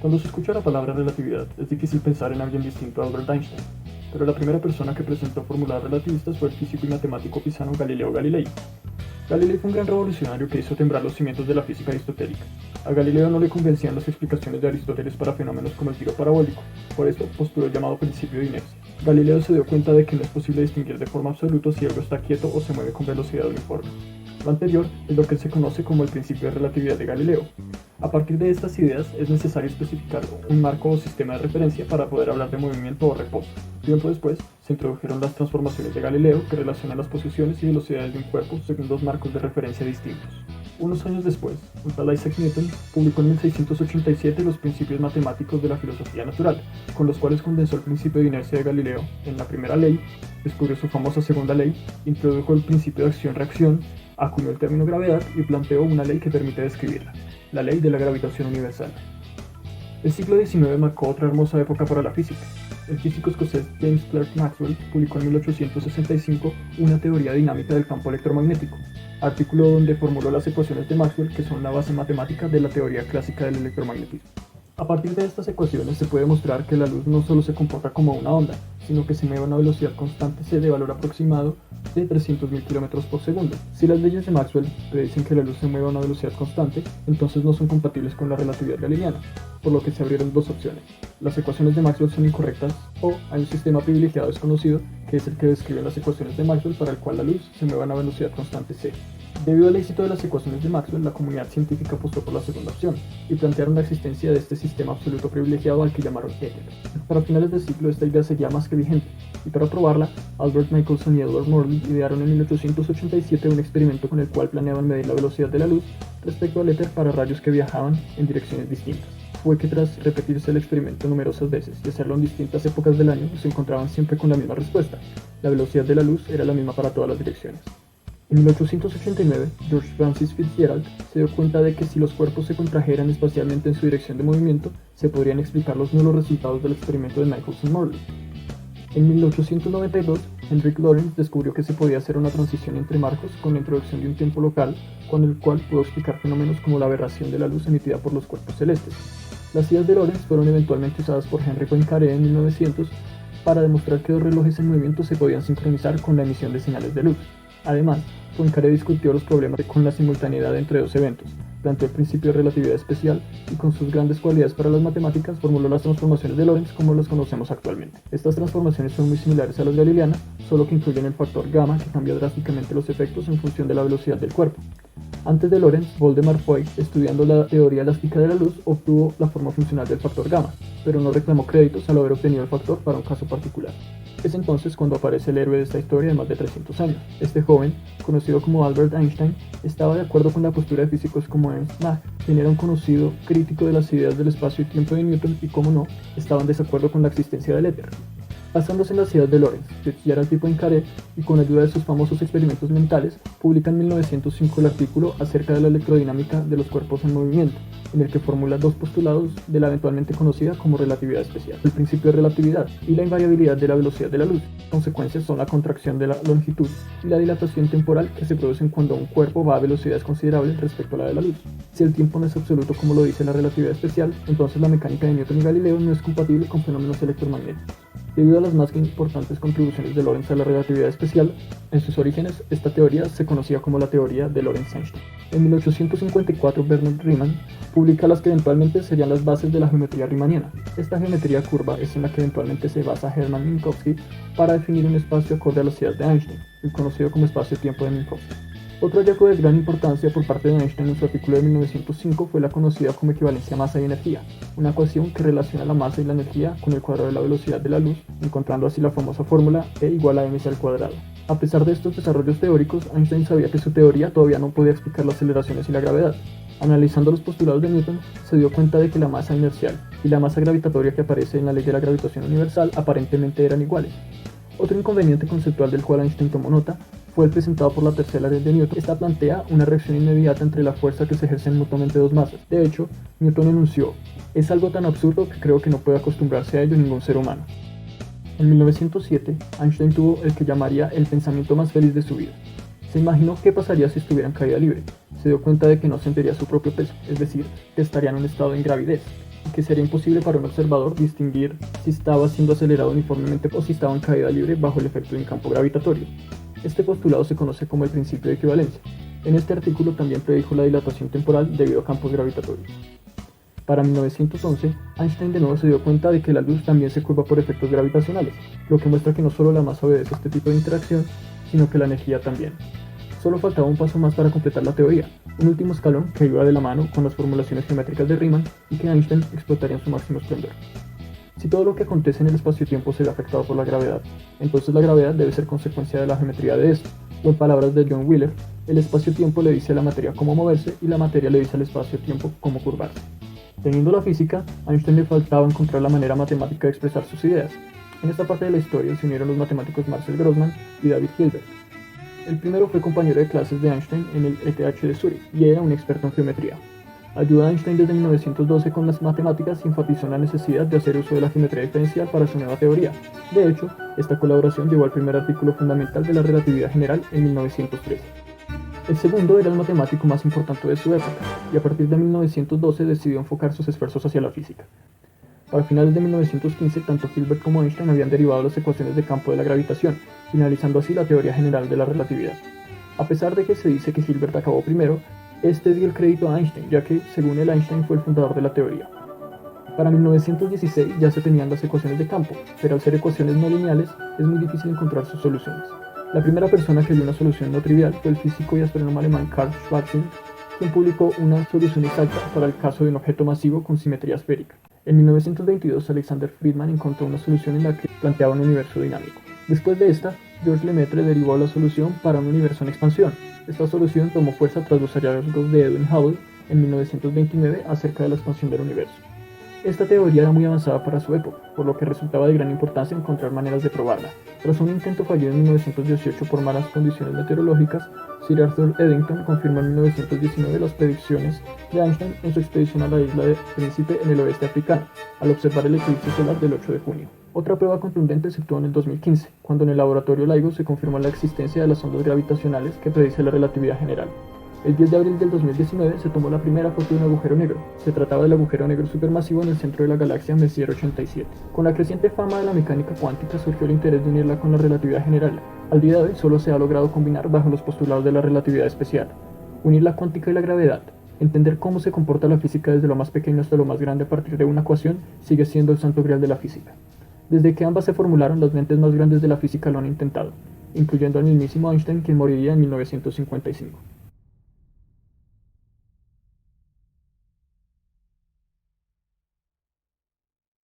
Cuando se escucha la palabra relatividad, es difícil pensar en alguien distinto a Albert Einstein, pero la primera persona que presentó fórmulas relativistas fue el físico y matemático pisano Galileo Galilei. Galilei fue un gran revolucionario que hizo temblar los cimientos de la física aristotélica. A Galileo no le convencían las explicaciones de Aristóteles para fenómenos como el tiro parabólico, por eso postuló el llamado principio de inercia. Galileo se dio cuenta de que no es posible distinguir de forma absoluta si algo está quieto o se mueve con velocidad uniforme. Lo anterior es lo que se conoce como el principio de relatividad de Galileo. A partir de estas ideas es necesario especificar un marco o sistema de referencia para poder hablar de movimiento o reposo. Tiempo después, se introdujeron las transformaciones de Galileo que relacionan las posiciones y velocidades de un cuerpo según dos marcos de referencia distintos. Unos años después, un tal Isaac Newton publicó en 1687 los principios matemáticos de la filosofía natural, con los cuales condensó el principio de inercia de Galileo en la primera ley, descubrió su famosa segunda ley, introdujo el principio de acción-reacción, acuñó el término gravedad y planteó una ley que permite describirla, la ley de la gravitación universal. El siglo XIX marcó otra hermosa época para la física. El físico escocés James Clerk Maxwell publicó en 1865 una teoría dinámica del campo electromagnético, artículo donde formuló las ecuaciones de Maxwell que son la base matemática de la teoría clásica del electromagnetismo. A partir de estas ecuaciones se puede mostrar que la luz no solo se comporta como una onda, sino que se mueve a una velocidad constante c de valor aproximado de 300.000 km por segundo. Si las leyes de Maxwell predicen que la luz se mueve a una velocidad constante, entonces no son compatibles con la relatividad galileana, por lo que se abrieron dos opciones. Las ecuaciones de Maxwell son incorrectas o hay un sistema privilegiado desconocido que es el que describe las ecuaciones de Maxwell para el cual la luz se mueve a una velocidad constante c. Debido al éxito de las ecuaciones de Maxwell, la comunidad científica apostó por la segunda opción y plantearon la existencia de este sistema absoluto privilegiado al que llamaron éter. Para finales del siglo esta idea sería más que vigente, y para probarla, Albert Michelson y Edward Morley idearon en 1887 un experimento con el cual planeaban medir la velocidad de la luz respecto al éter para rayos que viajaban en direcciones distintas. Fue que tras repetirse el experimento numerosas veces y hacerlo en distintas épocas del año, se encontraban siempre con la misma respuesta. La velocidad de la luz era la misma para todas las direcciones. En 1889, George Francis Fitzgerald se dio cuenta de que si los cuerpos se contrajeran espacialmente en su dirección de movimiento, se podrían explicar los nulos resultados del experimento de Michelson-Morley. En 1892, Henrik Lorentz descubrió que se podía hacer una transición entre marcos con la introducción de un tiempo local, con el cual pudo explicar fenómenos como la aberración de la luz emitida por los cuerpos celestes. Las ideas de Lorentz fueron eventualmente usadas por Henri Poincaré en 1900 para demostrar que dos relojes en movimiento se podían sincronizar con la emisión de señales de luz. Además, Poincaré discutió los problemas con la simultaneidad entre dos eventos, planteó el principio de relatividad especial y con sus grandes cualidades para las matemáticas formuló las transformaciones de Lorentz como las conocemos actualmente. Estas transformaciones son muy similares a las galileanas, solo que incluyen el factor gamma que cambia drásticamente los efectos en función de la velocidad del cuerpo. Antes de Lorentz, Voldemar Voigt, estudiando la teoría elástica de la luz, obtuvo la forma funcional del factor gamma, pero no reclamó créditos al haber obtenido el factor para un caso particular. Es entonces cuando aparece el héroe de esta historia de más de 300 años. Este joven, conocido como Albert Einstein, estaba de acuerdo con la postura de físicos como Ernst Mach, quien era un conocido crítico de las ideas del espacio y tiempo de Newton y, como no, estaba en desacuerdo con la existencia del éter. Basándose en las ideas de Lorentz, Fitzgerald y Poincaré, y con ayuda de sus famosos experimentos mentales, publica en 1905 el artículo acerca de la electrodinámica de los cuerpos en movimiento, en el que formula dos postulados de la eventualmente conocida como relatividad especial, el principio de relatividad y la invariabilidad de la velocidad de la luz. Las consecuencias son la contracción de la longitud y la dilatación temporal que se producen cuando un cuerpo va a velocidades considerables respecto a la de la luz. Si el tiempo no es absoluto como lo dice la relatividad especial, entonces la mecánica de Newton y Galileo no es compatible con fenómenos electromagnéticos. Debido a las más que importantes contribuciones de Lorentz a la relatividad especial, en sus orígenes esta teoría se conocía como la teoría de Lorentz-Einstein. En 1854 Bernard Riemann publica las que eventualmente serían las bases de la geometría riemanniana. Esta geometría curva es en la que eventualmente se basa Hermann Minkowski para definir un espacio acorde a las ideas de Einstein, el conocido como espacio-tiempo de Minkowski. Otro hallazgo de gran importancia por parte de Einstein en su artículo de 1905 fue la conocida como equivalencia masa y energía, una ecuación que relaciona la masa y la energía con el cuadrado de la velocidad de la luz, encontrando así la famosa fórmula E igual a mc al cuadrado. A pesar de estos desarrollos teóricos, Einstein sabía que su teoría todavía no podía explicar las aceleraciones y la gravedad. Analizando los postulados de Newton, se dio cuenta de que la masa inercial y la masa gravitatoria que aparece en la ley de la gravitación universal aparentemente eran iguales. Otro inconveniente conceptual del cual Einstein tomó nota fue el presentado por la tercera ley de Newton. Esta plantea una reacción inmediata entre la fuerza que se ejercen mutuamente dos masas. De hecho, Newton enunció: es algo tan absurdo que creo que no puede acostumbrarse a ello ningún ser humano. En 1907, Einstein tuvo el que llamaría el pensamiento más feliz de su vida. Se imaginó qué pasaría si estuviera en caída libre. Se dio cuenta de que no sentiría su propio peso, es decir, que estaría en un estado de ingravidez. y que sería imposible para un observador distinguir si estaba siendo acelerado uniformemente o si estaba en caída libre bajo el efecto de un campo gravitatorio. Este postulado se conoce como el principio de equivalencia. En este artículo también predijo la dilatación temporal debido a campos gravitatorios. Para 1911, Einstein de nuevo se dio cuenta de que la luz también se curva por efectos gravitacionales, lo que muestra que no solo la masa obedece a este tipo de interacción, sino que la energía también. Solo faltaba un paso más para completar la teoría, un último escalón que iba de la mano con las formulaciones geométricas de Riemann y que Einstein explotaría en su máximo esplendor. Si todo lo que acontece en el espacio-tiempo se ve afectado por la gravedad, entonces la gravedad debe ser consecuencia de la geometría de esto, o en palabras de John Wheeler, el espacio-tiempo le dice a la materia cómo moverse y la materia le dice al espacio-tiempo cómo curvarse. Teniendo la física, a Einstein le faltaba encontrar la manera matemática de expresar sus ideas. En esta parte de la historia se unieron los matemáticos Marcel Grossmann y David Hilbert. El primero fue compañero de clases de Einstein en el ETH de Zúrich y era un experto en geometría. Ayudó a Einstein desde 1912 con las matemáticas y enfatizó en la necesidad de hacer uso de la geometría diferencial para su nueva teoría. De hecho, esta colaboración llevó al primer artículo fundamental de la relatividad general en 1913. El segundo era el matemático más importante de su época, y a partir de 1912 decidió enfocar sus esfuerzos hacia la física. Para finales de 1915, tanto Hilbert como Einstein habían derivado las ecuaciones de campo de la gravitación, finalizando así la teoría general de la relatividad. A pesar de que se dice que Hilbert acabó primero, este dio el crédito a Einstein, ya que, según él, Einstein fue el fundador de la teoría. Para 1916 ya se tenían las ecuaciones de campo, pero al ser ecuaciones no lineales, es muy difícil encontrar sus soluciones. La primera persona que dio una solución no trivial fue el físico y astrónomo alemán Karl Schwarzschild, quien publicó una solución exacta para el caso de un objeto masivo con simetría esférica. En 1922, Alexander Friedman encontró una solución en la que planteaba un universo dinámico. Después de esta, Georges Lemaitre derivó la solución para un universo en expansión. Esta solución tomó fuerza tras los hallazgos de Edwin Hubble en 1929 acerca de la expansión del universo. Esta teoría era muy avanzada para su época, por lo que resultaba de gran importancia encontrar maneras de probarla. Tras un intento fallido en 1918 por malas condiciones meteorológicas, Sir Arthur Eddington confirmó en 1919 las predicciones de Einstein en su expedición a la isla de Príncipe en el oeste africano, al observar el eclipse solar del 8 de junio. Otra prueba contundente se obtuvo en el 2015, cuando en el laboratorio LIGO se confirmó la existencia de las ondas gravitacionales que predice la relatividad general. El 10 de abril del 2019 se tomó la primera foto de un agujero negro. Se trataba del agujero negro supermasivo en el centro de la galaxia Messier 87. Con la creciente fama de la mecánica cuántica surgió el interés de unirla con la relatividad general. Al día de hoy solo se ha logrado combinar bajo los postulados de la relatividad especial. Unir la cuántica y la gravedad, entender cómo se comporta la física desde lo más pequeño hasta lo más grande a partir de una ecuación, sigue siendo el santo grial de la física. Desde que ambas se formularon, las mentes más grandes de la física lo han intentado, incluyendo al mismísimo Einstein, quien moriría en 1955.